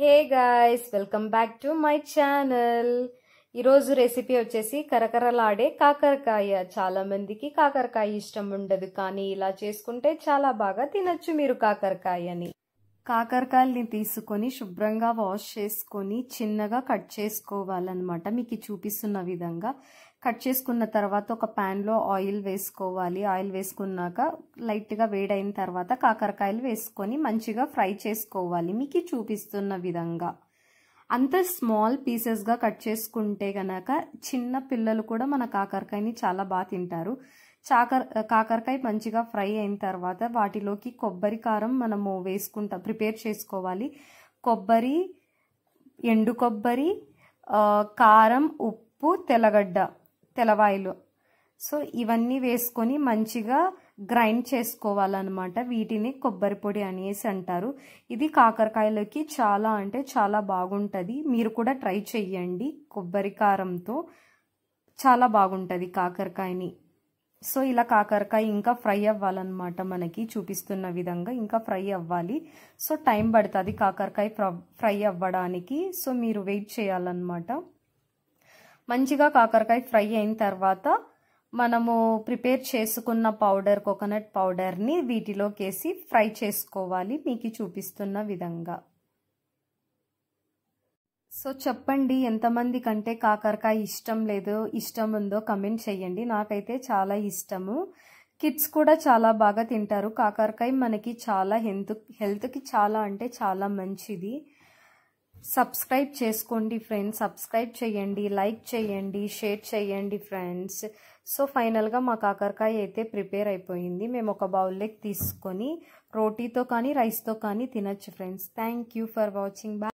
Hey guys, welcome back to my channel. ఈరోజు recipe వచ్చేసి కరకరలాడే కాకరకాయ. చాలా మందికి కాకరకాయ ఇష్టం ఉండదు, కానీ ఇలా చేసుకుంటే చాలా బాగా తినొచ్చు మీరు కాకరకాయని. కాకరకాయల్ని తీసుకొని శుభ్రంగా వాష్ చేసుకొని చిన్నగా కట్ చేసుకోవాలన్నమాట. మీకు చూపిస్తున్న విధంగా కట్ చేసుకున్న తర్వాత ఒక ప్యాన్లో ఆయిల్ వేసుకోవాలి. ఆయిల్ వేసుకున్నాక లైట్గా వేడైన తర్వాత కాకరకాయలు వేసుకొని మంచిగా ఫ్రై చేసుకోవాలి. మీకు చూపిస్తున్న విధంగా అంత స్మాల్ పీసెస్గా కట్ చేసుకుంటే గనక చిన్న పిల్లలు కూడా మన కాకరకాయని చాలా బాగా తింటారు. కాకరకాయ మంచిగా ఫ్రై అయిన తర్వాత వాటిలోకి కొబ్బరి కారం మనము ప్రిపేర్ చేసుకోవాలి. కొబ్బరి, ఎండు కొబ్బరి, కారం, ఉప్పు, తెల్లవాయిలు, సో ఇవన్నీ వేసుకొని మంచిగా గ్రైండ్ చేసుకోవాలన్నమాట. వీటిని కొబ్బరి పొడి అనేసి అంటారు. ఇది కాకరకాయలకి చాలా అంటే చాలా బాగుంటుంది. మీరు కూడా ట్రై చెయ్యండి. కొబ్బరి కారంతో చాలా బాగుంటుంది కాకరకాయని. సో ఇలా కాకరకాయ ఇంకా ఫ్రై అవ్వాలన్నమాట. మనకి చూపిస్తున్న విధంగా ఇంకా ఫ్రై అవ్వాలి. సో టైం పడుతుంది కాకరకాయ ఫ్రై అవ్వడానికి. సో మీరు వెయిట్ చేయాలన్నమాట. మంచిగా కాకరకాయ ఫ్రై అయిన తర్వాత మనము ప్రిపేర్ చేసుకున్న కోకోనట్ పౌడర్ని వీటిలోకి వేసి ఫ్రై చేసుకోవాలి. మీకు చూపిస్తున్న విధంగా. సో చెప్పండి, ఎంతమంది కంటే కాకరకాయ ఇష్టం ఉందో కమెంట్ చేయండి. నాకైతే చాలా ఇష్టము. కిడ్స్ కూడా చాలా బాగా తింటారు. కాకరకాయ మనకి చాలా హెల్త్కి చాలా అంటే చాలా మంచిది. సబ్స్క్రైబ్ చేసుకోండి ఫ్రెండ్స్. సబ్స్క్రైబ్ చేయండి, లైక్ చేయండి, షేర్ చేయండి ఫ్రెండ్స్. సో ఫైనల్గా మా కాకరకాయ అయితే ప్రిపేర్ అయిపోయింది. మేము ఒక బౌల్లోకి తీసుకొని రోటీతో కానీ రైస్తో కానీ తినచ్చు friends. Thank you for watching. Bye.